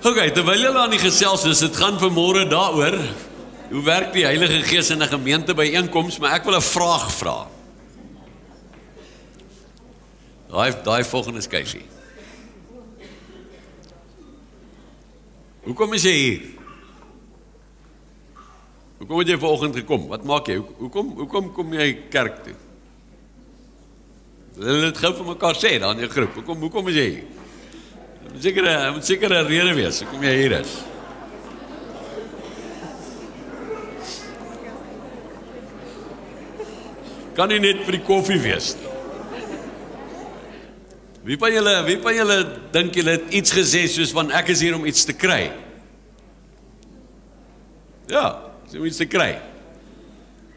Oké, terwyl julle aan die gesels is, dit gaan vanmôre daaroor, hoe werk die Heilige Gees in 'n gemeente byeenkoms, maar ek wil 'n vraag vra. Daai volgende skyfie. Hoekom is jy hier? Hoekom het jy vanoggend gekom? Wat maak jy? Hoekom kom jy kerk toe? Hulle het gou vir mekaar sê daar in die groep. Hoekom is jy hier? Moet seker 'n rede wees hoekom jy hier is. Kan nie net vir die koffie wees nie. Wie van julle dink julle het iets gesê soos van ek is hier om iets te kry? Ja, is om iets te kry.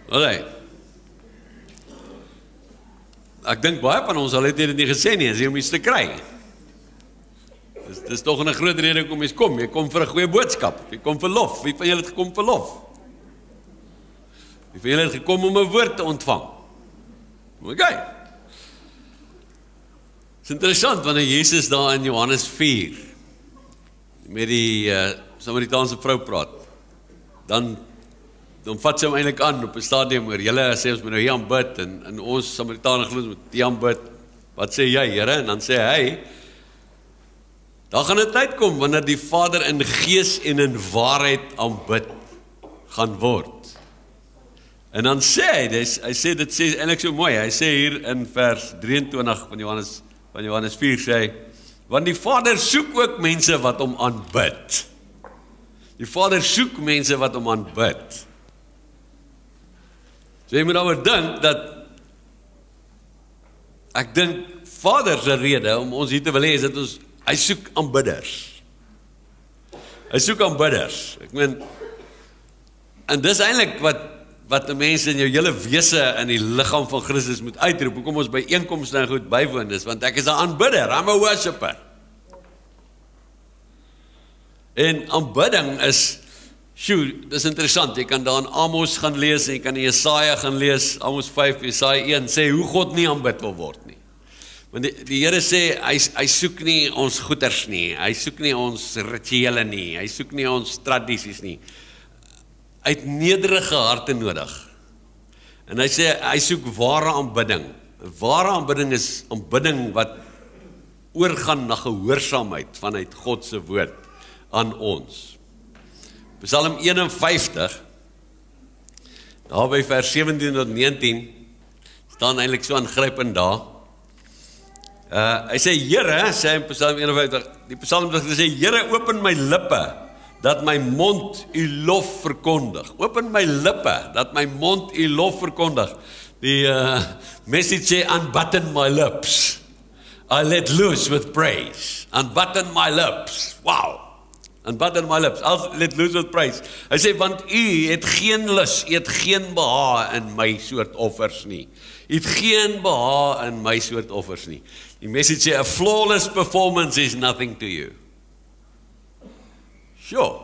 Alright. Ek dink baie van ons al het dit nie gesê nie, is hier om iets te kry. Dis tog 'n groot rede hoekom jy kom. Jy kom vir 'n goeie boodskap. Jy kom vir lof. Wie van julle het gekom vir lof? Wie van julle het gekom om 'n woord te ontvang? Okay. Het is interessant, wanneer Jezus daar in Johannes 4 met die Samaritaanse vrou praat, dan vat sy hom eintlik aan op 'n stadium oor, julle sê ons moet nou hier aanbid, en ons Samaritane glo ons moet hier aanbid, wat sê jy, Here? En dan sê hy, daar gaan 'n tyd kom, wanneer die Vader in gees en in waarheid aanbid gaan word. En dan sê hy sê, dit sê eintlik so mooi, hy sê hier in vers 23 van Johannes 4 sê hy, want die Vader soek ook mense wat hom aanbid. Die Vader soek mense wat hom aanbid. So jy moet daaroor dink dat, ek dink Vader se rede om ons hier te wil hê is dat hy soek aanbidders. Hy soek aanbidders. Ek meen, en dis eintlik wat 'n mens in jou hele wese in die liggaam van Christus moet uitroep, hoekom ons by einkomste en goed bywoon is, want ek is 'n aanbidder, I'm a worshipper. En aanbidding is, dis interessant, jy kan daar in Amos gaan lees, en jy kan in Jesaja gaan lees, Amos 5, Jesaja 1, sê hoe God nie aanbid wil word nie. Want die Here sê, hy soek nie ons goeders nie, hy soek nie ons rituele nie, hy soek nie ons tradisies nie. Hy het nederige harte nodig. En hy sê, hy soek ware aanbidding. Ware aanbidding is aanbidding wat oorgaan na gehoorsaamheid vanuit God se woord aan ons. Psalm 51, daar by vers 17 tot 19, staan eintlik so aangrypend daar. Hy sê, Here, sê hy in Psalm 51, die psalmdigter sê, Here, open my lippe, dat my mond u lof verkondig. Open my lippe, dat my mond u lof verkondig. Die message sê, unbutton my lips. I let loose with praise. Unbutton my lips. Wow. Unbutton my lips. I'll let loose with praise. Hy sê, want u het geen lus, u het geen behaag in my soort offers nie. U het geen behaag in my soort offers nie. Die message sê, a flawless performance is nothing to you. Sure.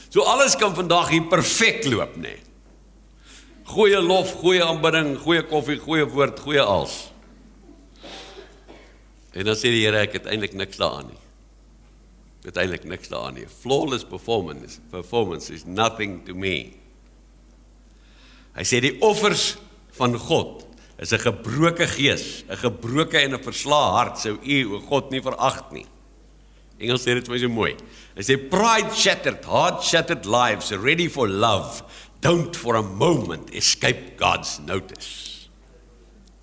So alles kan vandag hier perfek loop, nee. Goeie lof, goeie aanbidding, goeie koffie, goeie woord, goeie als. En dan sê die Here, ek het eintlik niks daaraan nie. Ek het eintlik niks daaraan nie. Flawless performance is nothing to me. Hy sê die offers van God is 'n gebroke gees, 'n gebroke en 'n verslae hart, sou u, o God, nie verag nie. Engels sê dit vir my so mooi. Hy sê, pride shattered, heart shattered lives, ready for love, don't for a moment escape God's notice.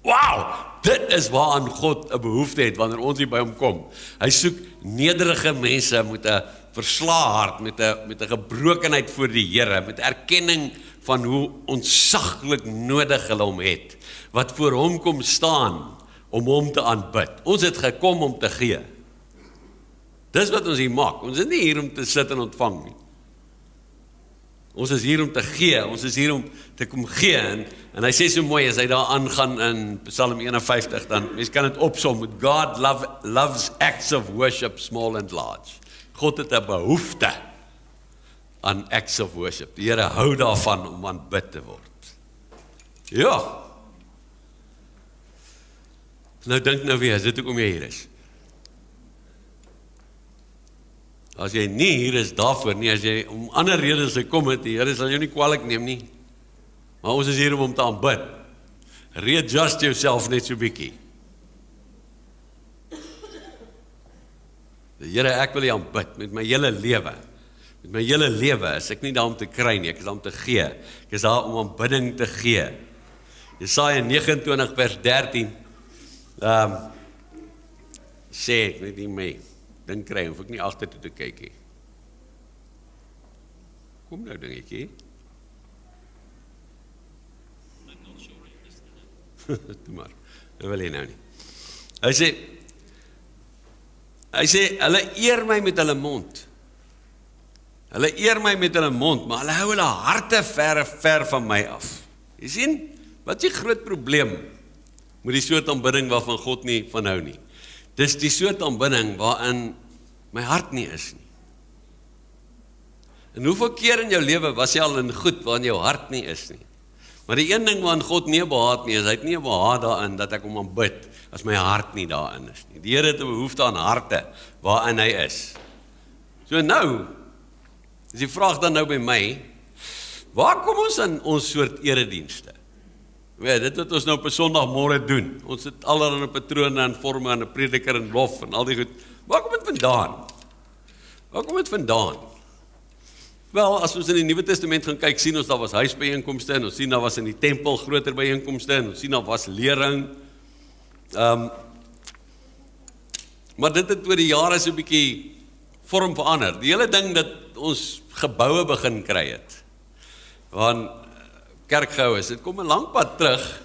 Wow, dit is waaraan God 'n behoefte het, wanneer ons hier by hom kom. Hy soek nederige mense met 'n verslae hart, met 'n gebrokenheid voor die Here, met erkenning van hoe ontsaglik nodig hulle hom het, wat voor hom kom staan, om hom te aanbid. Ons het gekom om te gee. Dis wat ons hier maak. Ons is nie hier om te sit en ontvang nie. Ons is hier om te gee. Ons is hier om te kom gee. En hy sê so mooi, as hy daar aangaan in Psalm 51, dan mens kan dit opsom. God loves acts of worship, small and large. God het 'n behoefte aan acts of worship. Die Here hou daarvan om aanbid te word. Ja. Nou dink nou weer, is dit hoekom jy hier is? As jy nie hier is daarvoor nie, as jy om ander redes gekom het, die Here sal jou nie kwalijk neem nie. Maar ons is hier om te aanbid. Readjust yourself net so bietjie. Here, ek wil U aanbid met my hele lewe. Met my hele lewe is ek nie daar om te kry nie, ek is daar om te gee. Ek is daar om aanbidding te gee. Jesaja 29 vers 13 sê ek net nie my ding kry, hoef ek nie agter toe te kyk nie. Kom nou dingetjie. Doe maar, dat wil jy nou nie. Hy sê, hulle eer my met hulle mond. Hulle eer my met hulle mond, maar hulle hou hulle harte ver van my af. Jy sien, wat is die groot probleem met die soort aanbidding waarvan God nie van hou nie? Dis die soort aanbidding waarin my hart nie is nie. En hoeveel keer in jou lewe was jy al in goed waarin jou hart nie is nie? Maar die een ding waarin God nie behaat nie, is hy het nie behaat daarin dat ek hom aanbid, as my hart nie daarin is nie. Die Here het 'n behoefte aan harte waarin hy is. So nou, is die vraag dan nou by my, waar kom ons in ons soort eredienste? Weet, dit wat ons nou op 'n Sondagmôre doen, ons het allerlei patrone en forme en 'n prediker en lof en al die goed, waar kom dit vandaan? Waar kom dit vandaan? Wel, as ons in die Nuwe Testament gaan kyk, sien ons daar was huisbyeenkomste, en ons sien daar was in die tempel groter byeenkomste, en ons sien daar was lering. Maar dit het oor die jare so 'n bietjie vorm verander. Die hele ding dat ons geboue begin kry het, waarin kerkgehou is, dit kom 'n lang pad terug.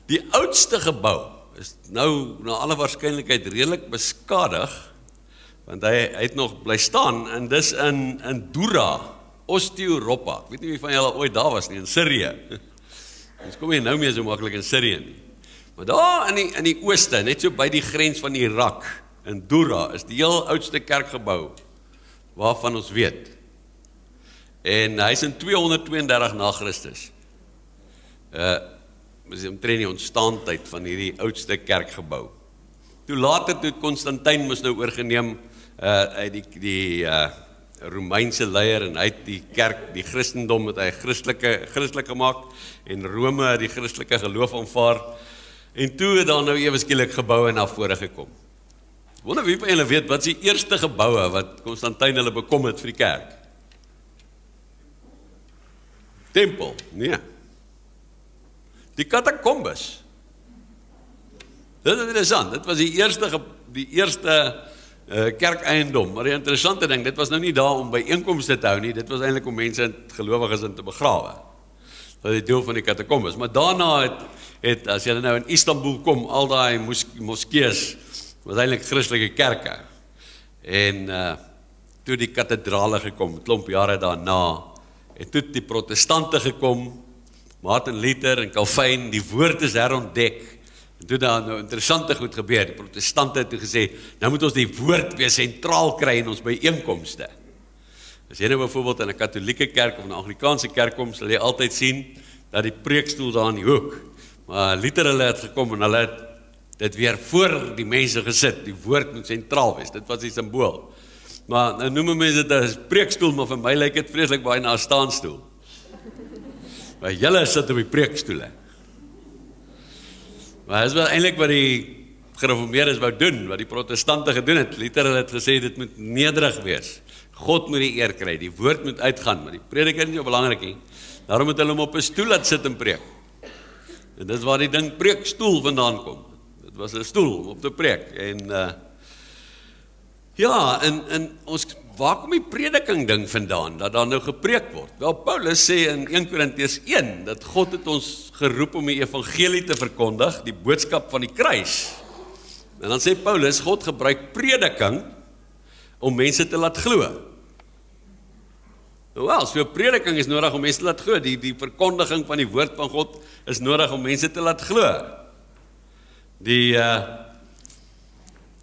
Die oudste gebou is nou na alle waarskynlikheid redelik beskadig, want hy het nog bly staan, en dis in Dura, Oost-Europa. Ek weet nie wie van julle ooit daar was nie, in Sirië. Ons kom hier nou meer so maklik in Sirië nie. Maar daar in die ooste, net so by die grens van Irak, in Dura, is die heel oudste kerkgebou waarvan ons weet. En hy is in 232 na Christus. Is omtrent die ontstaantyd van hierdie oudste kerkgebou. Toe later, toe Constantijn moes nou oorgeneem, die Romeinse leier, en hy het die kerk, die Christendom het hy christelik gemaak, en Rome het die christelike geloof aanvaar, en toe het daar nou ewe skielik geboue na vore gekom. Wonder wie van julle weet, wat is die eerste geboue wat Constantijn hulle bekom het vir die kerk? Tempel, nee. Die katakombes. Dit is interessant, dit was die eerste kerkeiendom, maar die interessante ding, dit was nou nie daar om byeenkomste te hou nie, dit was eintlik om mense gelowiges in te begrawe. Dat is deel van die katakombes, maar daarna het as jy nou in Istanbul kom, al daai moskees, was eintlik Christelike kerke, en toe die kathedrale gekom, klomp jare daarna, en toe die protestante gekom, Martin Luther en Calvin, die woord is herontdek, en toe daar nou interessante goed gebeur, die protestante het toe gesê, nou moet ons die woord weer sentraal kry in ons byeenkomste. As jy nou bijvoorbeeld in 'n katholieke kerk of 'n Anglikaanse kerk kom, sal jy altyd sien, dat die preekstoel daar in die hoek, maar Luther hulle het gekom, en hulle het dit weer voor die mense gesit, die woord moet sentraal wees, dit was die symbool. Maar nou noem mense dit as preekstoel, maar vir my lyk dit vreeslik baie na 'n staanstoel. Maar julle sit op die preekstoele. Maar dit is wel eintlik wat die gereformeerdes wou doen, wat die protestante gedoen het. Luther het gesê, dit moet nederig wees. God moet die eer kry, die woord moet uitgaan, maar die prediker is nie so belangrik nie. Daarom moet hulle hom op 'n stoel laat sit en preek. En dit is waar die ding preekstoel vandaan kom. Dit was 'n stoel om op te preek. En en ons, waar kom die prediking ding vandaan, dat daar nou gepreek word? Wel, Paulus sê in 1 Korintiërs 1, dat God het ons geroep om die evangelie te verkondig, die boodskap van die kruis. En dan sê Paulus, God gebruik prediking om mense te laat glo. Nou wel, so prediking is nodig om mense te laat glo, die verkondiging van die woord van God is nodig om mense te laat glo.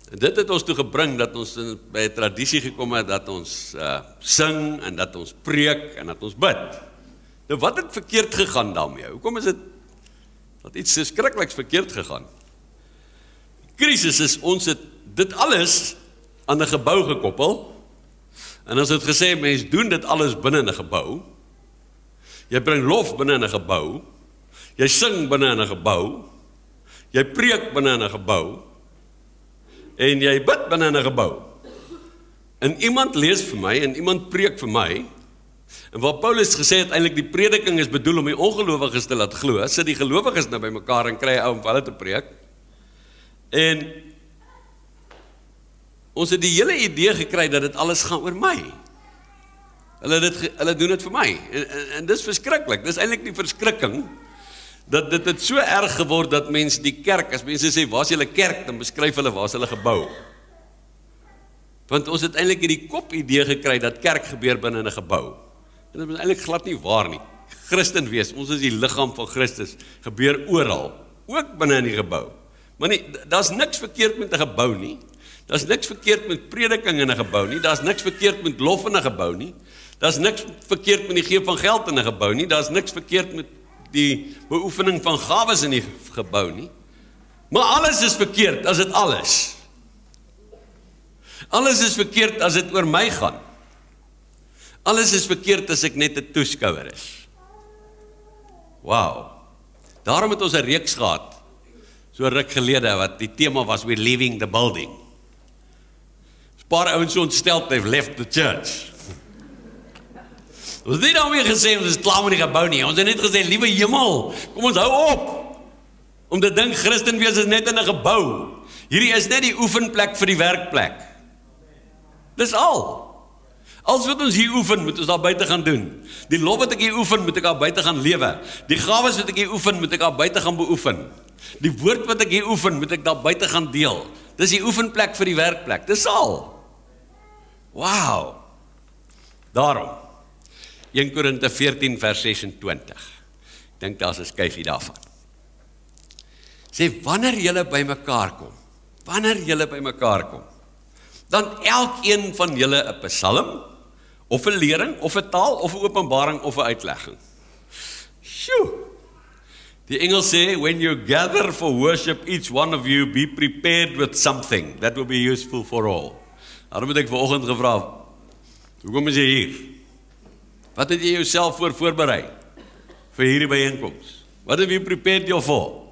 Dit het ons toe gebring dat ons by 'n tradisie gekom het dat ons sing en dat ons preek en dat ons bid. Nou wat het verkeerd gegaan daarmee? Hoekom is dit dat iets so skrikliks verkeerd gegaan? Die krisis is ons het dit alles aan 'n gebou gekoppel En ons het gesê, mens doen dit alles binne 'n gebou. Jy bring lof binne 'n gebou. Jy sing binne 'n gebou. Jy preek binne 'n gebou. En jy bid binne 'n gebou. En iemand lees vir my, en iemand preek vir my, en waar Paulus gesê het, eintlik die prediking is bedoel om die ongelowiges te laat glo, sit die gelowiges nou by mekaar en kry 'n ou om vir hulle te preek. En ons het die hele idee gekry dat dit alles gaan oor my. Hulle doen dit vir my. En dis verskriklik. Dis eintlik die verskrikking dat dit het so erg geword dat mense die kerk, as mense sê, waar is julle kerk, dan beskryf hulle waar is hulle gebou. Want ons het eintlik hierdie kop idee gekry dat kerk gebeur binne 'n gebou. En dit is eintlik glad nie waar nie. Christen wees, ons is die liggaam van Christus, gebeur oral, ook binne in die gebou. Maar nie, daar's niks verkeerd met 'n gebou nie. Daar's niks verkeerd met prediking in 'n gebou nie. Daar's niks verkeerd met lof in 'n gebou nie. Daar's niks verkeerd met die gee van geld in 'n gebou nie. Daar's niks verkeerd met die beoefening van gawes in die gebou nie. Maar alles is verkeerd as dit alles. Alles is verkeerd as dit oor my gaan. Alles is verkeerd as ek net 'n toeskouer is. Wow. Daarom het ons 'n reeks gehad, so ruk gelede, wat die tema was, we're leaving the building. 'n Paar ouens so ontstel, they've left the church. Ons het nie daarmee gesê, ons is klaar met die gebou nie. Ons het net gesê, liewe hemel, kom ons hou op. Om te dink, Christen wees is net in 'n gebou. Hierdie is net die oefenplek vir die werkplek. Dis al. Als wat ons hier oefen, moet ons daar buite gaan doen. Die lof wat ek hier oefen, moet ek daar buite gaan lewe. Die gawes wat ek hier oefen, moet ek daar buite gaan beoefen. Die woord wat ek hier oefen, moet ek daar buite gaan deel. Dis die oefenplek vir die werkplek. Dis al. Wow. Daarom. 1 Korinte 14 vers 26. Ek dink daar's 'n skyfie daarvan. Sê, wanneer julle by mekaar kom, dan elkeen van julle 'n psalm, of 'n lering, of 'n taal, of 'n openbaring, of 'n uitlegging. Sjoe! Die Engels sê, when you gather for worship, each one of you be prepared with something that will be useful for all. Daarom het ek vanoggend gevra, hoekom is jy hier? Wat het jy jouself voorberei vir hierdie byeenkoms? What have you prepared you for?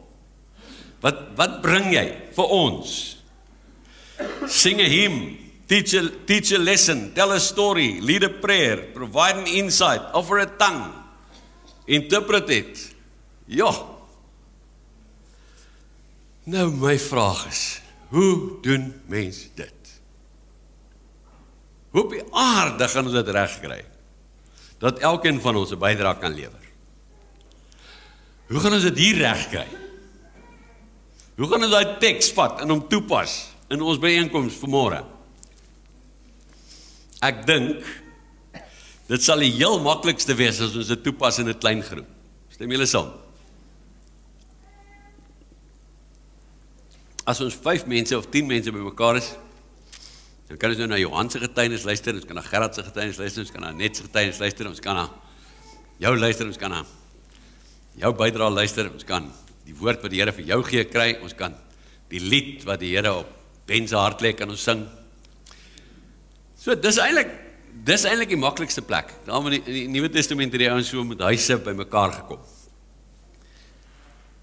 Wat bring jy vir ons? Sing a hymn, teach a lesson, tell a story, lead a prayer, provide an insight, offer a tongue, interpret it. Ja. Nou my vraag is, hoe doen mens dit? Hoe op die aarde gaan ons dit reg kry? Dat elkeen van ons 'n bydrae kan lewer. Hoe gaan ons dit hier reg kry? Hoe gaan ons daai teks vat en hom toepas in ons byeenkoms vanmôre? Ek dink, dit sal die heel maklikste wees as ons dit toepas in 'n klein groep. Stem julle saam? As ons 5 mense of 10 mense by mekaar is, dan kan ons nou na Johan se getuienis luister, ons kan na Gerard se getuienis luister, ons kan na Net se getuienis luister, ons kan na jou luister, ons kan na jou bydrae luister, ons kan die woord wat die Here vir jou gee kry, ons kan die lied wat die Here op Ben se hart lê kan ons sing. So dis eintlik die maklikste plek. Daarom in die Nuwe Testament het die ouens so met huise by mekaar gekom.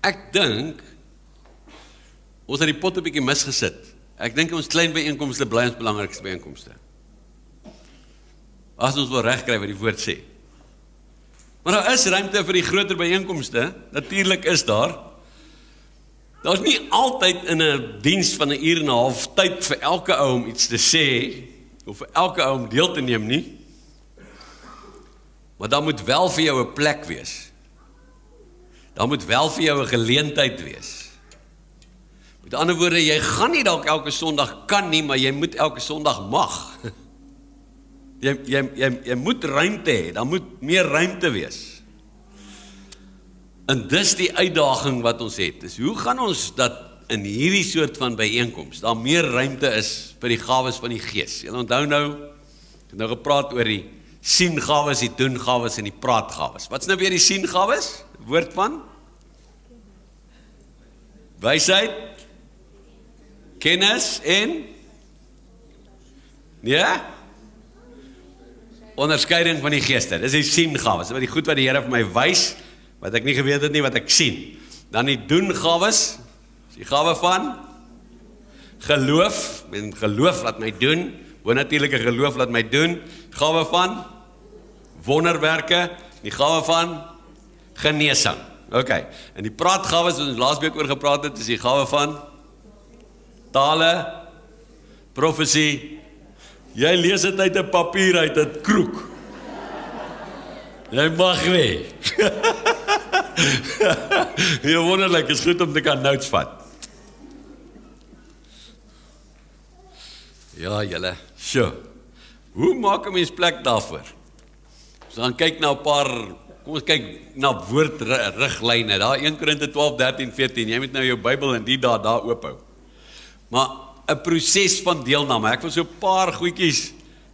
Ek dink ons het die pot 'n bietjie misgesit. Ek dink ons klein byeenkomste bly ons belangrikste byeenkomste. As ons wil regkry wat die woord sê. Maar daar is ruimte vir die groter byeenkomste. Natuurlik is daar. Daar's nie altyd in 'n diens van 'n uur en 'n half tyd vir elke ou om iets te sê of vir elke ou om deel te neem nie. Maar daar moet wel vir jou 'n plek wees. Daar moet wel vir jou 'n geleentheid wees. Met ander woorde, jy gaan nie dalk elke Sondag kan nie, maar jy moet elke Sondag mag. Jy moet ruimte hê, daar moet meer ruimte wees. En dis die uitdaging wat ons het. Dis hoe gaan ons dat in hierdie soort van byeenkoms daar meer ruimte is vir die gawes van die Gees? Julle onthou nou, ek het nou gepraat oor die siengawes, die doengawes en die praatgawes. Wat's nou weer die siengawes? Woord van wysheid, kennis en ja, onderskeiding van die geeste. Dis die siengawes, wat die goed wat die Here vir my wys, wat ek nie geweet het nie, wat ek sien. Dan die doengawes, die gawe van geloof, en geloof laat my doen, bonatuurlike geloof laat my doen, gawe van wonderwerke, die gawe van genesing. Ok, en die praatgawes, wat ons laas week oor gepraat het, is die gawe van tale, profesie. Jy lees dit uit 'n papier uit 'n kroek. Jy mag nie. Jy wonderlik, is goed om te kan notes vat. Ja, julle, so. Hoe maak 'n mens plek daarvoor? So dan kyk na 'n paar, kom ons kyk na woordriglyne, daar 1 Korinte 12, 13, 14, jy moet nou jou Bybel en die daar oophou. Maar 'n proses van deelname, ek wil so 'n paar goedjies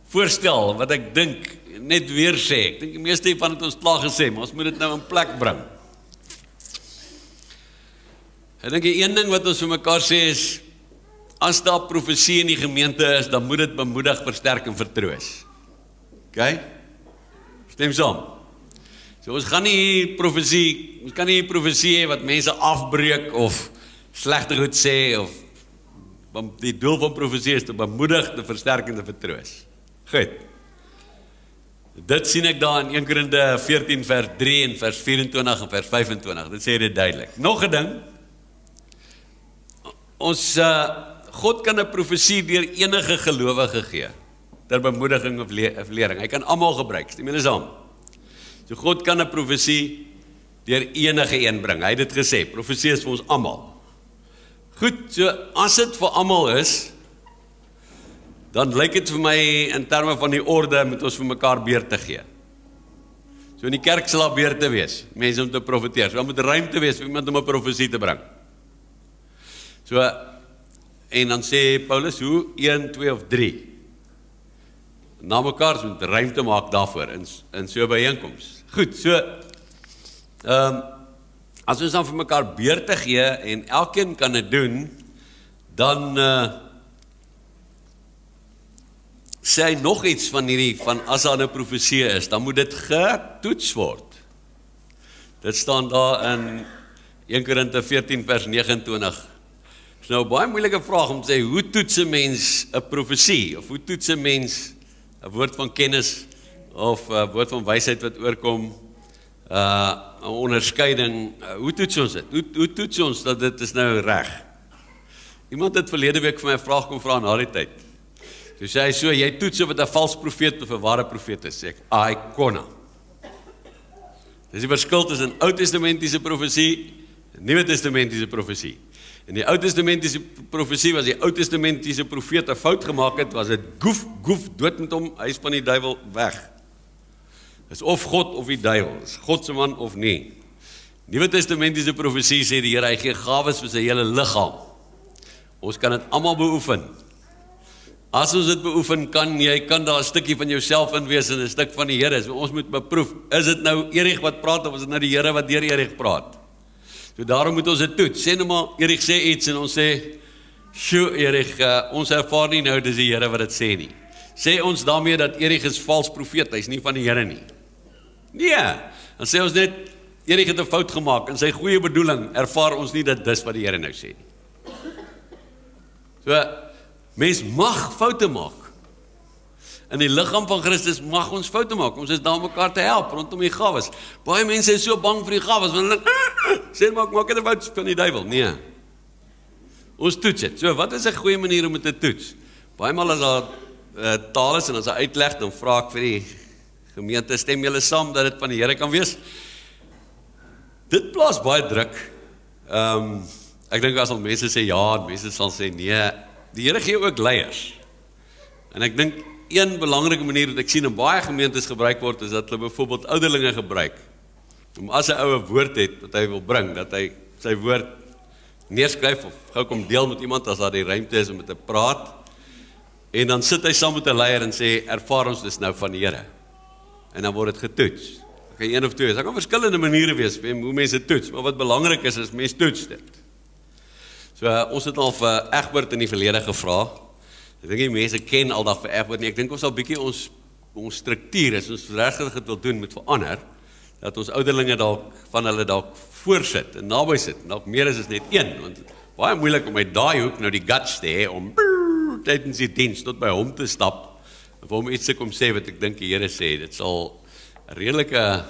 voorstel, wat ek dink, net weer sê, ek dink die meeste van het ons klaar gesê, maar ons moet dit nou in plek bring. Ek dink die een ding wat ons vir mekaar sê is, as daar profesie in die gemeente is, dan moet dit bemoedig, versterk en vertroos. Ok? Stem saam. So ons gaan nie profesie, ons kan nie profesie hê wat mense afbreek of slegte goed sê of die doel van profesie is te bemoedig, te versterk en te vertroos. Goed. Dit sien ek daar in 1 Korinte 14 vers 3 en vers 24 en vers 25. Dit sê dit duidelik. Nog 'n ding. God kan 'n profesie deur enige gelowige gee ter bemoediging of lering. Hy kan almal gebruik. Stem julle saam? So God kan 'n profesie deur enige een bring. Hy het dit gesê, profesie is vir ons almal. Goed, so as dit vir almal is, dan lyk dit vir my in terme van die orde moet ons vir mekaar beurte gee. So in die kerk sal daar beurte wees, mense om te profeteer. So daar moet ruimte wees vir iemand om 'n profesie te bring. So, en dan sê Paulus, hoe 1, 2 of 3? Na mekaar moet ruimte maak daarvoor in so 'n byeenkoms. Goed, so as ons dan vir mekaar beurte gee en elkeen kan dit doen, dan sê hy nog iets van as daar 'n profesie is, dan moet dit getoets word. Dit staan daar in 1 Korinte 14 vers 29. Dis nou 'n baie moeilike vraag om te sê, hoe toets 'n mens 'n profesie, of hoe toets 'n mens 'n woord van kennis, of 'n woord van wysheid wat oorkom, 'n onderskeiding, hoe toets ons dit? Hoe toets ons dat dit is nou reg? Iemand het verlede week vir my 'n vraag kom vra na die tyd. Toe sê hy so, jy toets of dit 'n vals profeet of 'n ware profeet is. Sê ek, ikona. Dis die verskil tussen Ou Testamentiese profesie en Nuwe Testamentiese profesie. In die Ou Testamentiese profesie was die Ou Testamentiese profeet 'n fout gemaak het, was dit goef, dood met hom, hy is van die duiwel weg. Is of God of die duiwel, is God se man of nie. Nuwe Testamentiese profesie sê die Here, hy gee gawes vir sy hele liggaam. Ons kan dit almal beoefen. As ons dit beoefen, kan daar 'n stukkie van jouself in wees en 'n stuk van die Here. So ons moet beproef, is dit nou Erich wat praat of is dit nou die Here wat deur Erich praat? So daarom moet ons dit toets. Sê nou maar, Erich sê iets en ons sê, "Sjoe Erich, ons ervaar nie nou dis die Here wat dit sê nie." Sê ons daarmee dat Erich is vals profeet, hy's nie van die Here nie? Nee, dan sê ons net, Erich het 'n fout gemaak, in sy goeie bedoeling ervaar ons nie dat dis wat die Here nou sê nie. So, mens mag foute maak. In die liggaam van Christus mag ons foute maak. Ons is daar om mekaar te help rondom die gawes. Baie mense is so bang vir die gawes, want hulle sê maak dit 'n fout van die duiwel. Nee. Ons toets dit. So, wat is 'n goeie manier om dit te toets? Baie maal as daar taal is en as hy uitleg, dan vra ek vir die gemeente, stem julle saam dat dit van die Here kan wees? Dit plaas baie druk. Ek dink as al mense sê ja, en mense sal sê nee. Die Here gee ook leiers. En ek dink een belangrike manier wat ek sien in baie gemeentes gebruik word, is dat hulle byvoorbeeld ouderlinge gebruik. Om as 'n ouer woord het wat hy wil bring, dat hy sy woord neerskryf of gou kom deel met iemand as daar die ruimte is om met te praat. En dan sit hy saam met 'n leier en sê, ervaar ons dis nou van die Here. En dan word dit getoets. Okay, 1 of 2. Daar kan verskillende maniere wees hoe mense toets, maar wat belangrik is mense toets dit. So ons het al vir Egbert in die verlede gevra. Ek dink die mense ken aldag vir Egbert nie. Ek dink ons sal bietjie ons ons struktuur, as ons regtig dit wil doen, moet verander, dat ons ouderlinge van hulle dalk voorsit en naby sit, en dalk meer as net een, want baie moeilik om uit daai hoek nou die guts te hê om tydens die diens tot by hom te stap, en vir hom iets te kom sê wat ek dink die Here sê, dit sal 'n redelike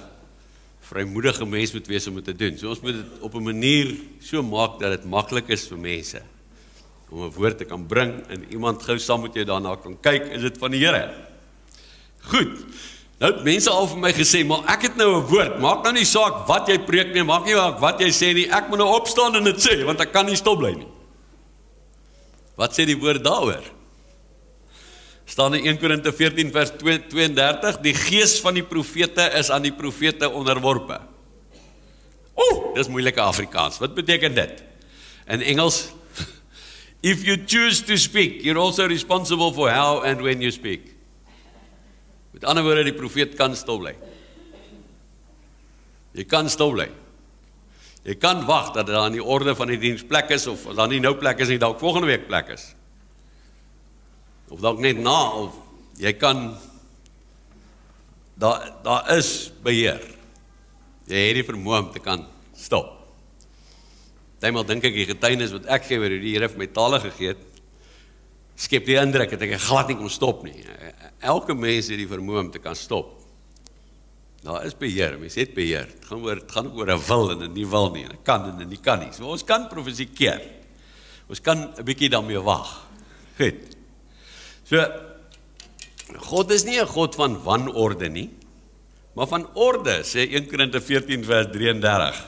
vrymoedige mens moet wees om dit te doen. So ons moet dit op 'n manier so maak dat dit maklik is vir mense om 'n woord te kan bring en iemand gou saam met jou daarna kan kyk, is dit van die Here. Goed. Nou het mense al vir my gesê, maar ek het nou 'n woord, maak nou nie saak wat jy preek nie, maak nie saak wat jy sê nie, ek moet nou opstaan en dit sê, want ek kan nie stil bly nie. Wat sê die woord daaroor? Staan in 1 Korinte 14 vers 32, die gees van die profete is aan die profete onderworpe. Dis moeilike Afrikaans, wat beteken dit? In Engels, if you choose to speak, you're also responsible for how and when you speak. Met ander woorde, die profeet kan stil bly. Jy kan stil bly. Jy kan wag dat daar in die orde van die diens plek is, of as daar nie nou plek is nie, dalk volgende week plek is. Of dalk net na, of jy kan, daar is beheer. Jy het die vermoë om te kan stop. Eenmaal dink ek die getuienis wat ek gee oor hoe die Here vir my tale gegee het, skep die indruk dat ek glad nie kon stop nie. Elke mens het die vermoë om te kan stop. Daar is beheer, mens het beheer. Het gaan ook oor 'n wil en 'n nie wil nie, en 'n kan en 'n nie kan nie. So ons kan profesie keer. Ons kan 'n bietjie daarmee wag. Goed. So, God is nie 'n God van wanorde nie, maar van orde, sê 1 Korinte 14 vers 33.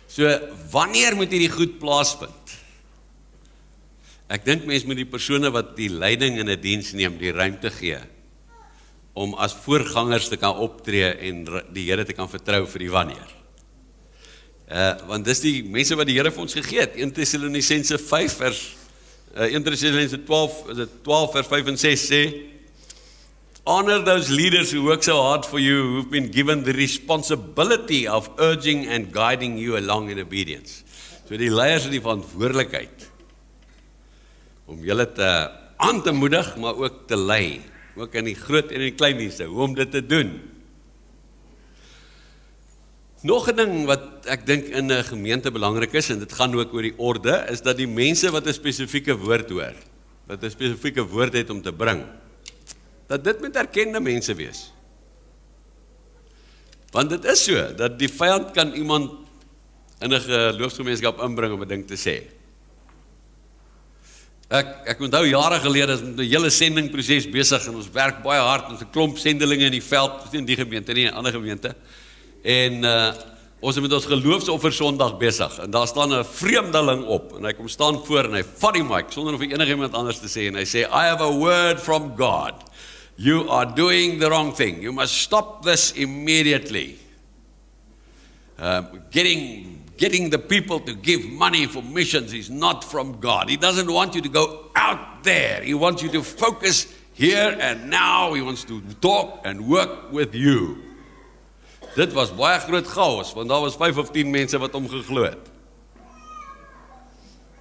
So, wanneer moet hierdie goed plaasvind? Ek dink mens moet die persone wat die leiding in 'n diens neem, die ruimte gee, om as voorgangers te kan optree en die Here te kan vertrou vir die wanneer. Want dis die mense wat die Here vir ons gegee het. 1 Tessalonisense 5 vers 1 Tessalonisense 12 vers 5 en 6 sê, honor those leaders who work so hard for you, who've been given the responsibility of urging and guiding you along in obedience. So die leiers het die verantwoordelikheid om julle aan te moedig, maar ook te lei, ook in die groot en die klein dienste, hoe om dit te doen. Nog 'n ding wat ek dink in 'n gemeente belangrik is, en dit gaan ook oor die orde, is dat die mense wat 'n spesifieke woord hoor, wat 'n spesifieke woord het om te bring, dat dit met erkende mense wees. Want dit is so, dat die vyand kan iemand in 'n geloofsgemeenskap inbring om 'n ding te sê. Ek onthou jare gelede, is met 'n hele sendingproses besig, en ons werk baie hard, ons 'n klomp sendelinge in die veld, nie in die gemeente nie, in 'n ander gemeente, en ons is met ons geloofsoffer Sondag besig, en daar staan 'n vreemdeling op, en hy kom staan voor, en hy vat die mic, sonder om vir enigiemand anders te sê, en hy sê, I have a word from God. You are doing the wrong thing. You must stop this immediately. Getting the people to give money for missions is not from God. He doesn't want you to go out there. He wants you to focus here and now. He wants to talk and work with you. Dit was baie groot chaos, want daar was 5 of 10 mense wat hom geglo het.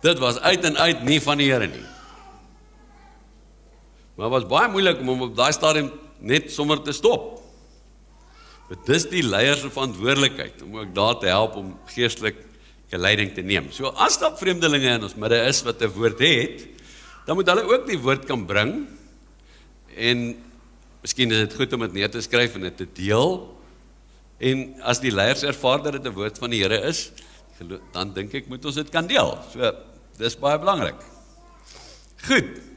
Dit was uit en uit nie van die Here nie. Maar het was baie moeilik om hom op daai stadium net sommer te stop. Maar dis die leiers se verantwoordelikheid om ook daar te help om geestelik leiding te neem. So as daar vreemdelinge in ons midde is wat 'n woord het, dan moet hulle ook die woord kan bring, en miskien is dit goed om dit neer te skryf en dit te deel, en as die leiers ervaar dat dit 'n woord van die Here is, dan dink ek moet ons dit kan deel. So, dis baie belangrik. Goed.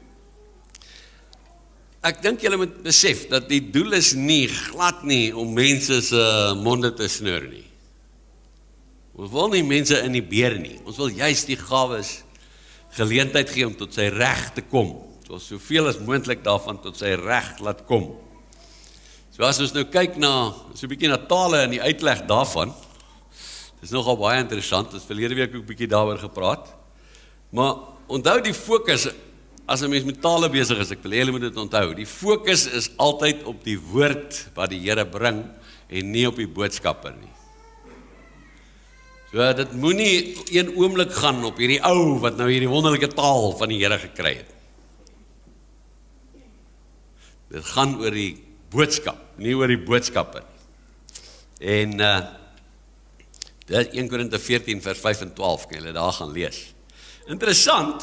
Ek dink julle moet besef dat die doel is nie glad nie om mense se monde te snoer nie. Ons wil nie mense inhibeer nie. Ons wil juist die gawes geleentheid gee om tot sy reg te kom. Ons soveel as moontlik daarvan tot sy reg laat kom. So as ons nou kyk na so 'n bietjie na tale en die uitleg daarvan, dis nogal baie interessant. Ons verlede week ook 'n bietjie daaroor gepraat. Maar onthou die fokus. As 'n mens met tale besig is, ek wil hê julle moet dit onthou, die fokus is altyd op die woord wat die Here bring en nie op die boodskapper nie. So dit moenie een oomblik gaan op hierdie ou wat nou hierdie wonderlike taal van die Here gekry het. Dit gaan oor die boodskap, nie oor die boodskappe nie. En dit 1 Korinte 14 vers 5 en 12, kan julle daar gaan lees. Interessant,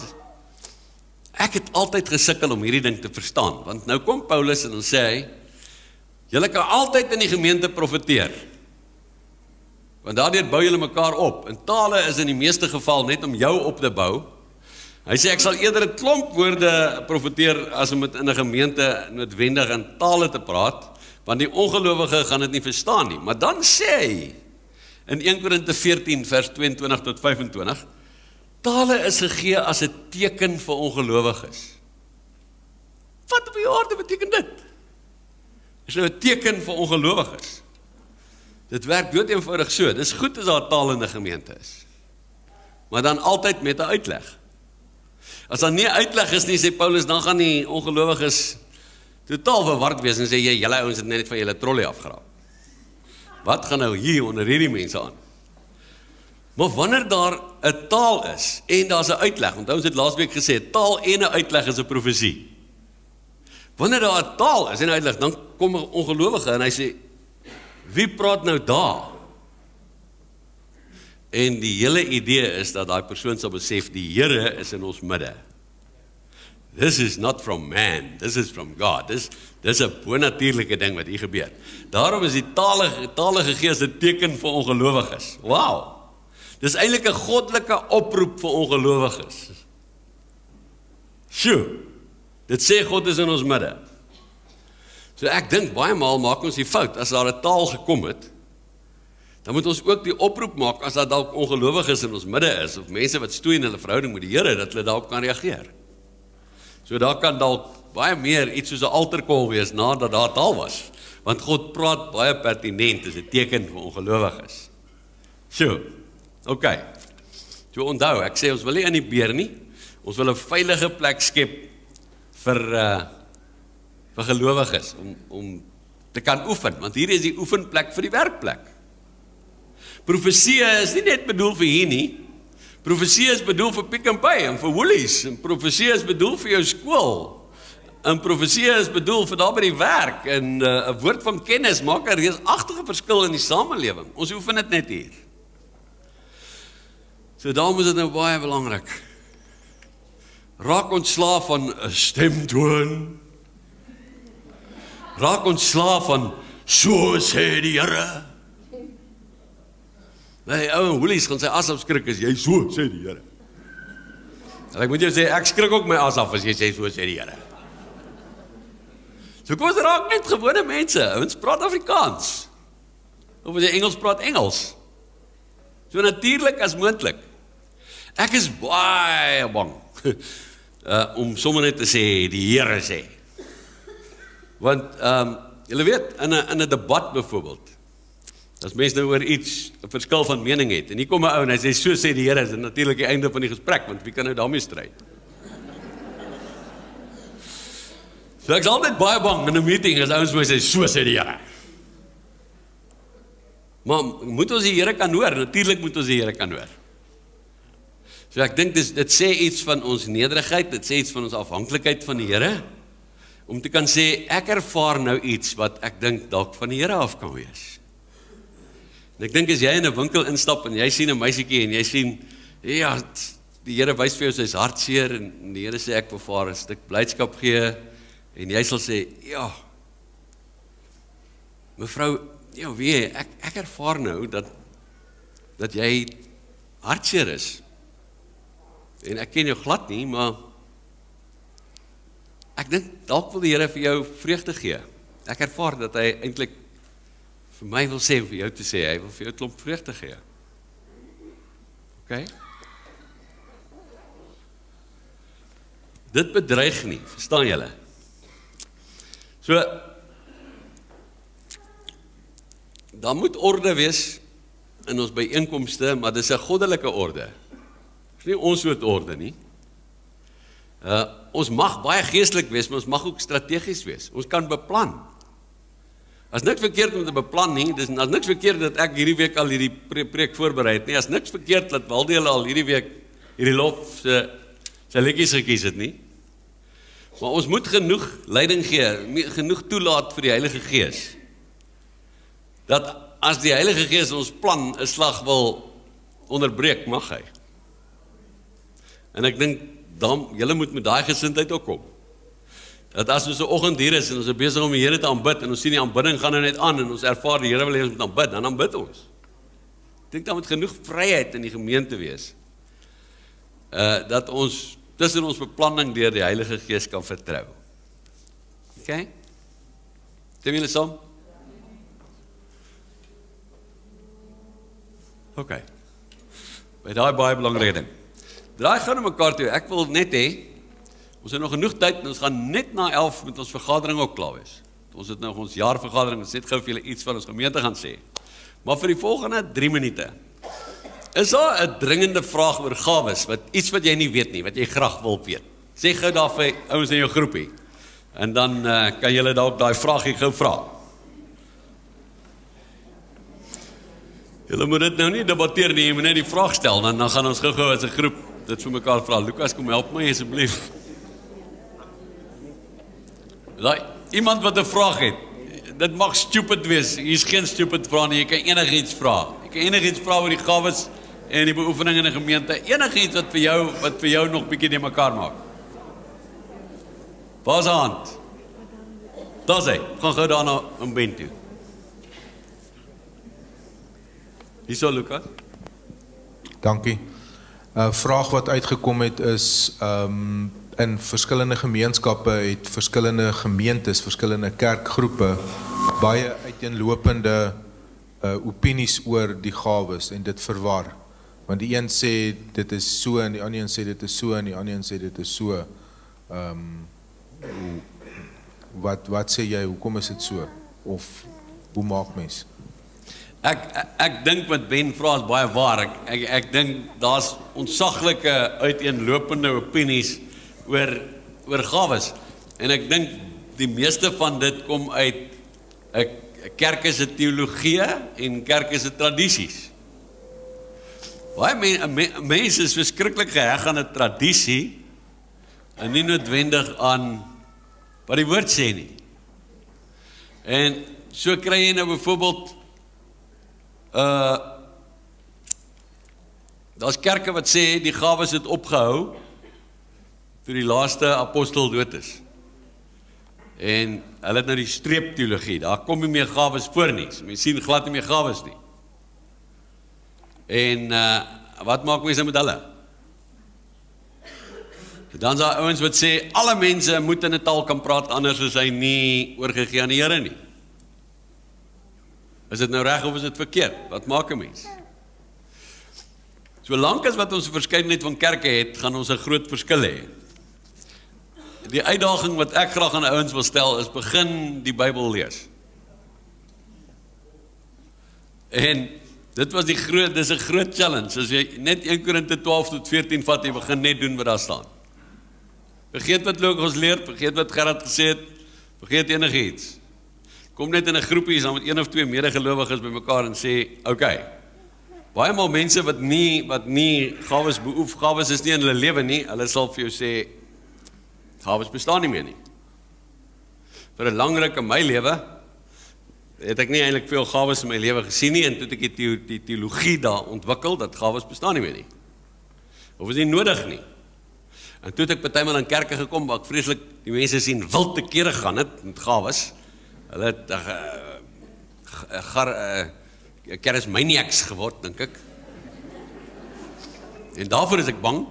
ek het altyd gesukkel om hierdie ding te verstaan, want nou kom Paulus en dan sê hy, julle kan altyd in die gemeente profeteer, want daardeur bou julle mekaar op, en tale is in die meeste geval net om jou op te bou. Hy sê, ek sal eerder 'n klomp woorde profeteer, as om dit in 'n gemeente noodwendig in tale te praat, want die ongelowige gaan dit nie verstaan nie. Maar dan sê hy, in 1 Korinte 14 vers 22 tot 25, tale is gegee as 'n teken vir ongelowiges. Wat op die aarde beteken dit? Is nou 'n teken vir ongelowiges. Dit werk doodeenvoudig so, dis goed as daar taal in 'n gemeente is, maar dan altyd met 'n uitleg. As daar nie uitleg is nie, sê Paulus, dan gaan die ongelowiges totaal verward wees en sê, julle ouens het net van julle trolley afgeraak. Wat gaan nou hier onder hierdie mense aan? Maar wanneer daar 'n taal is, en daar's 'n uitleg, want ons het laasweek gesê, taal en 'n uitleg is 'n profesie. Wanneer daar 'n taal is en 'n uitleg, dan kom 'n ongelowige en hy sê, wie praat nou daar? En die hele idee is dat daai persoon sal besef, die Here is in ons midde. This is not from man, this is from God. Dis 'n bonatuurlike ding wat hier gebeur. Daarom is die talige gees 'n teken vir ongelowiges. Wow! Dis eintlik 'n goddelike oproep vir ongelowiges. Sjoe, dit sê God is in ons midde. So ek dink baie maal maak ons die fout, as daar 'n taal gekom het, dan moet ons ook die oproep maak, as daar dalk ongelowiges in ons midde is, of mense wat stoei in hulle verhouding met die Here, dat hulle daarop kan reageer. So daar kan dalk baie meer iets soos 'n altarcall wees, nadat daar taal was, want God praat baie pertinent, is 'n teken vir ongelowiges. So, okay, so onthou, ek sê ons wil nie in die beer nie, ons wil 'n veilige plek skep vir gelowiges, om te kan oefen, want hier is die oefenplek vir die werkplek. Profesie is nie net bedoel vir hier nie, profesie is bedoel vir Pick n Pay en vir Woolies, en profesie is bedoel vir jou skool, en profesie is bedoel vir daar by die werk, en 'n woord van kennis maak 'n reusagtige verskil in die samelewing. Ons oefen dit net hier. So daarom is dit nou baie belangrik. Raak ontslaaf van 'n stemtoon. Raak ontslaaf van so sê die Here. Nee, ou Woolies gaan sy as afskrik as jy so sê die Here. En ek moet jou sê, ek skrik ook my as af as jy sê so sê die Here. So kom ons raak net gewone mense, ons praat Afrikaans. Of as jy Engels praat, Engels. So natuurlik as moontlik. Ek is baie bang om sommer net te sê, die Here sê. Want, julle weet, in 'n debat byvoorbeeld, as mense nou oor iets, 'n verskil van mening het, en hier kom 'n ou en hy sê, so sê die Here, is dit natuurlik die einde van die gesprek, want wie kan nou daarmee stry? So ek is altyd baie bang in 'n meeting, as ouens my sê, so sê die Here. Maar moet ons die Here kan hoor? Natuurlik moet ons die Here kan hoor. So ek dink dit sê iets van ons nederigheid, dit sê iets van ons afhanklikheid van die Here, om te kan sê, ek ervaar nou iets wat ek dink dalk van die Here af kan wees. En ek dink as jy in 'n winkel instap en jy sien 'n meisiekie en jy sien, ja, die Here wys vir jou sy's hartseer en die Here sê ek wil vir haar 'n stuk blydskap gee en jy sal sê, ja, mevrou, ja, weet ek ervaar nou dat jy hartseer is. En ek ken jou glad nie, maar ek dink dalk wil die Here vir jou vreugde gee. Ek ervaar dat hy eintlik vir my wil sê, vir jou te sê, hy wil vir jou 'n klomp vreugde gee. Okay? Dit bedreig nie, verstaan julle? So, daar moet orde wees in ons byeenkomste, maar dis 'n goddelike orde. Dis nie ons soort orde nie. Ons mag baie geestelik wees, maar ons mag ook strategies wees. Ons kan beplan. As niks verkeerd om te beplan nie, dis as niks verkeerd dat ek hierdie week al hierdie preek voorberei het nie, as niks verkeerd dat Waldie al hierdie week hierdie lof sy liedjies gekies het nie. Maar ons moet genoeg leiding gee, genoeg toelaat vir die Heilige Gees. Dat as die Heilige Gees ons plan 'n slag wil onderbreek, mag hy. En ek dink, julle moet met daai gesindheid ook kom. Dat as ons 'n oggend hier is en ons is besig om die Here te aanbid en ons sien die aanbidding gaan nou net aan en ons ervaar die Here wil hê ons moet aanbid, dan aanbid ons. Ek dink daar moet genoeg vryheid in die gemeente wees. Dat ons tussen ons beplanning deur die Heilige Gees kan vertrou. Okay? Stem julle saam? Okay. By daai baie belangrike ding. Draai gaan na mekaar toe. Ek wil net hê, ons het nog genoeg tyd en ons gaan net na 11 met ons vergadering ook klaar wees. Ons het nou ons jaarvergadering, ons net gou vir julle iets van ons gemeente gaan sê. Maar vir die volgende 3 minute, is daar 'n dringende vraag oor gawes, iets wat jy nie weet nie, wat jy graag wil weet. Sê gou daar vir ouens in jou groepie, en dan kan julle dalk daai vraagie gou vra. Julle moet dit nou nie debatteer nie, jy moet net die vraag stel, dan gaan ons gou as 'n groep dit vir mekaar vra. Lukas, kom help my asseblief. Iemand wat 'n vraag het, dit mag stupid wees, hier is geen stupid vraag nie, jy kan enigiets vra. Jy kan enigiets vra oor die gawes en die beoefening in die gemeente, enigiets wat vir jou nog bietjie die mekaar maak. Waar is 'n hand? Daar sê, gaan gou daarna om Ben toe. Hierso, Lukas. Dankie. Vraag wat uitgekom het is, in verskillende gemeenskappe het verskillende gemeentes, verskillende kerkgroepe, baie uiteenlopende opinies oor die gawes en dit verwar. Want die een sê dit is so en die ander een sê dit is so en die ander een sê dit is so. Wat sê jy, hoekom is dit so? Of hoe maak mens? Ek dink wat Ben vra is baie waar. Ek dink daar's ontsaglike uiteenlopende opinies oor gawes. En ek dink die meeste van dit kom uit 'n kerk se teologie en kerk se tradisies. Baie mense is verskriklik geheg aan 'n tradisie en nie noodwendig aan wat die woord sê nie. En so kry jy nou byvoorbeeld daar's kerke wat sê die gawes het opgehou toe die laaste apostel dood is. En hulle het nou die streepteologie, daar kom nie meer gawes voor nie. Mens sien glad nie meer gawes nie. En wat maak mense met hulle? Dan is daar ouens wat sê alle mense moet in 'n taal kan praat, anders is hy nie oorgegee aan die Here nie. Is dit nou reg of is dit verkeerd? Wat maak 'n mens? Solank as wat ons 'n verskeidenheid van kerke het, gaan ons 'n groot verskil hê. Die uitdaging wat ek graag aan ouens wil stel is begin die Bybel lees. En dit was dis 'n groot challenge. As jy net 1 Korinte 12 tot 14 vat, jy begin net doen wat daar staan. Vergeet wat Lukas leer, vergeet wat Gerard gesê het, vergeet enigiets. Kom net in 'n groepie saam met 1 of 2 medegelowiges bymekaar en sê, okay, baie maal mense wat nie gawes beoefen, gawes is nie in hulle lewe nie, hulle sal vir jou sê, gawes bestaan nie meer nie. Vir 'n lang ruk in my lewe, het ek nie eintlik veel gawes in my lewe gesien nie, en toe het ek die teologie daar ontwikkel, dat gawes bestaan nie meer nie. Of is nie nodig nie. En toe het ek partymal in kerke gekom, waar ek vreeslik die mense sien wild te kere gaan het, met gawes. Hulle het charismaniacs geword, dink ek. En daarvoor is ek bang.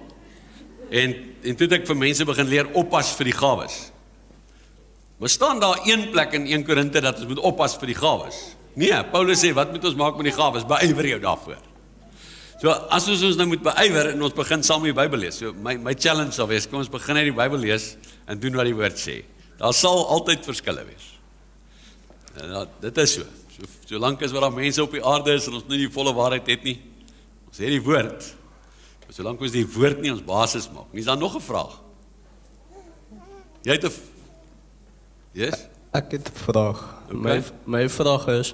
En toe het ek vir mense begin leer oppas vir die gawes. Maar staan daar een plek in 1 Korinte dat ons moet oppas vir die gawes? Nee, Paulus sê, wat moet ons maak met die gawes? Beywer jou daarvoor. So, as ons nou moet beywer en ons begin saam die Bybel lees, so my challenge sal wees, kom ons begin uit die Bybel lees en doen wat die woord sê. Daar sal altyd verskille wees. En dit is so. Solank as wat daar mense op die aarde is en ons nie die volle waarheid het nie, ons het die woord. Solank ons die woord nie ons basis maak. Nie is daar nog 'n vraag? Jy het 'n Yes? Ek het 'n vraag. Okay. My vraag is,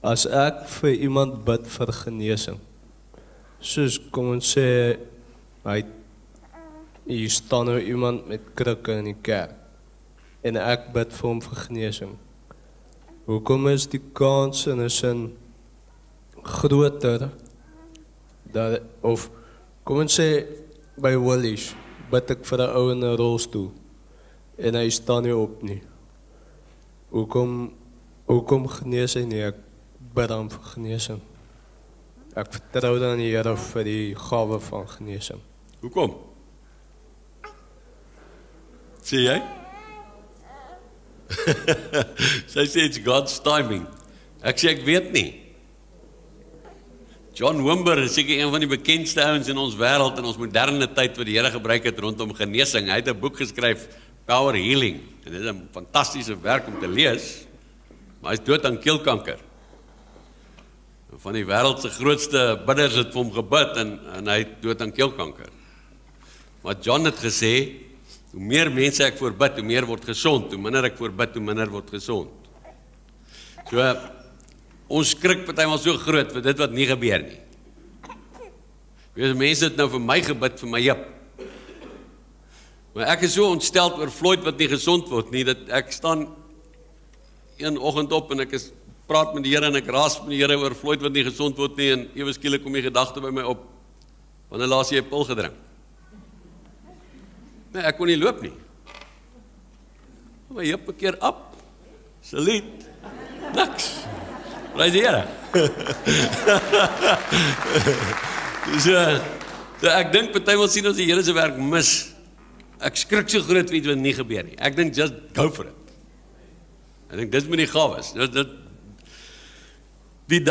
as ek vir iemand bid vir genesing, soos kom ons sê, hy hier staan nou iemand met krikke in die kerk en ek bid vir hom vir genesing. Hoekom is die kans in 'n sin groter dat, of kom ons sê by Woolies bid ek vir 'n ou in 'n rolstoel en hy staan nie op nie. Hoekom genees hy nie? Ek bid dan vir genesing. Ek vertrou dan die Here vir die gawe van genesing. Hoekom? Sê jy? Sy sê it's God's timing. Ek sê ek weet nie. John Wimber is seker een van die bekendste ouens in ons wêreld in ons moderne tyd wat die Here gebruik het rondom genesing. Hy het 'n boek geskryf, Power Healing. En dit is 'n fantastiese werk om te lees. Maar hy is dood aan keelkanker. Van die wêreld se grootste bidders het vir hom gebid en hy het dood aan keelkanker. Maar John het gesê, hoe meer mense ek voorbid, hoe meer word gesond. Hoe minder ek voorbid, hoe minder word gesond. So, ons skrik partymal so groot vir dit wat nie gebeur nie. Weet mense het nou vir my gebid vir my heup. Maar ek is so ontsteld oor Floyd wat nie gesond word nie, dat ek staan een oggend op en praat met die Here en ek raas met die Here oor Floyd wat nie gesond word nie en ewe skielik kom die gedagte by my op. Wanneer laas jy 'n pil gedrink? Nee, ek kon nie loop nie. My heup 'n keer op. Saluut. Niks. Prys die Here. So ek dink partymal sien ons die Here se werk mis. Ek skrik so groot vir iets wat nie gebeur nie. Ek dink just go for it. Ek dink dis met die gawes. Dat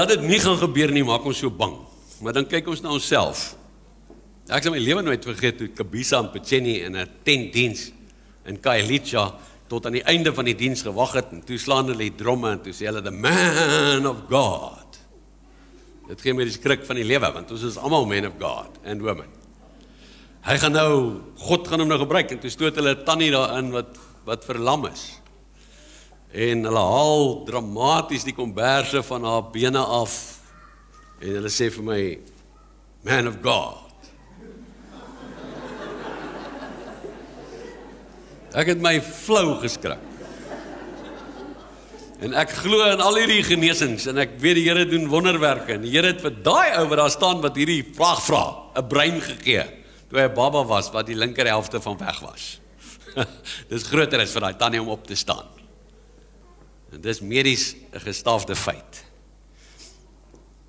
dit nie gaan gebeur nie maak ons so bang. Maar dan kyk ons na onsself. Ek sal my lewe nooit vergeet toe Kabisa en Pecheni in 'n tentdiens in Khayelitsha tot aan die einde van die diens gewag het en toe slaan hulle die dromme en toe sê hulle the man of God. Dit gee my die skrik van die lewe want ons is almal men of God and women. God gaan hom nou gebruik en toe stoot hulle 'n tannie daarin wat verlam is. En hulle haal dramaties die komberse van haar bene af en hulle sê vir my man of God. Ek het my flou geskrik. En ek glo in al hierdie genesings en ek weet die Here doen wonderwerke en die Here het vir daai ou wat daar staan wat hierdie vraag vra, 'n brein gegee toe hy 'n baba was wat die linker helfte van weg was. Dis groter as vir daai tannie om op te staan. En dis medies 'n gestaafde feit.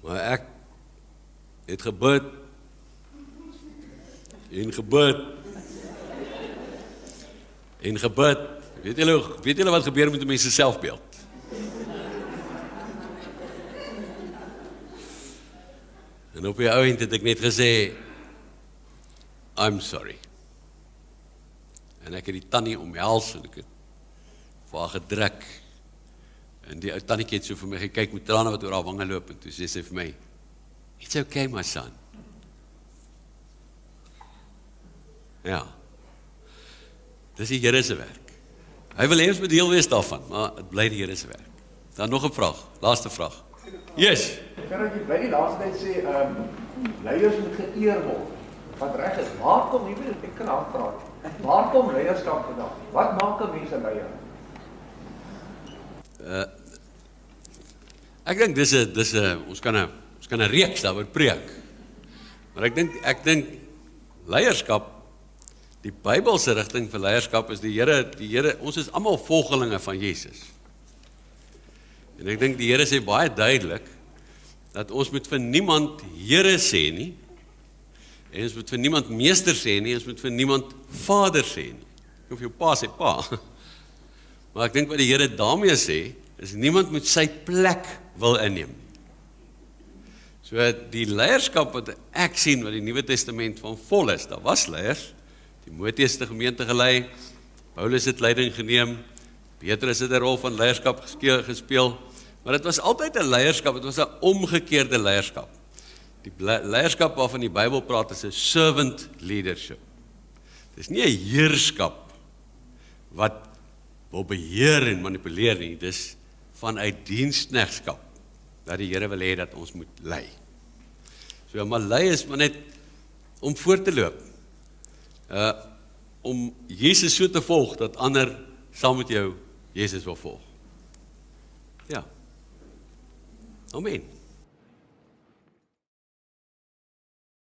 Maar ek het gebid en gebid. Weet julle wat gebeur met mense selfbeeld? En op die ouend het ek net gesê, I'm sorry. En ek het die tannie omhels en ek het vir haar gedruk. En die ou tannietjie het so vir my gekyk met trane wat oor haar wange loop en toe sê sy vir my, it's okay my son. Ja. Dis die Here se werk. Hy wil hê ons moet deel wees daarvan, maar dit bly die Here se werk. Dan nog 'n vraag, laaste vraag. Yes. Kan jy by die laaste tyd sê leiers moet geëer word. Wat reg is. Waar kom jy weet ek kan aanpraat. Waar kom leierskap vandaan? Wat maak 'n mens 'n leier? Ek dink dis 'n ons kan 'n reeks daaroor preek. Maar ek dink leierskap, die Bybelse rigting vir leierskap is die Here, ons is almal volgelinge van Jesus. En ek dink die Here sê baie duidelik dat ons moet vir niemand Here sê nie. En ons moet vir niemand meester sê nie, ons moet vir niemand vader sê nie. Of jou pa sê pa. Maar ek dink wat die Here daarmee sê, is niemand moet sy plek wil inneem. So die leierskap wat ek sien wat die Nuwe Testament van vol is, daar was leiers, Timoteus het die gemeente gelei, Paulus het leiding geneem, Petrus het 'n rol van leierskap gespeel, maar dit was altyd 'n leierskap, dit was 'n omgekeerde leierskap. Die leierskap waarvan die Bybel praat is 'n servant leadership. Dit is nie 'n heerskap wat wil beheer en manipuleer nie, dis vanuit diensknegskap dat die Here wil hê dat ons moet lei. So maar lei is maar net om voor te loop. om Jesus so te volg, dat ander saam met jou Jesus wil volg. Ja. Amen.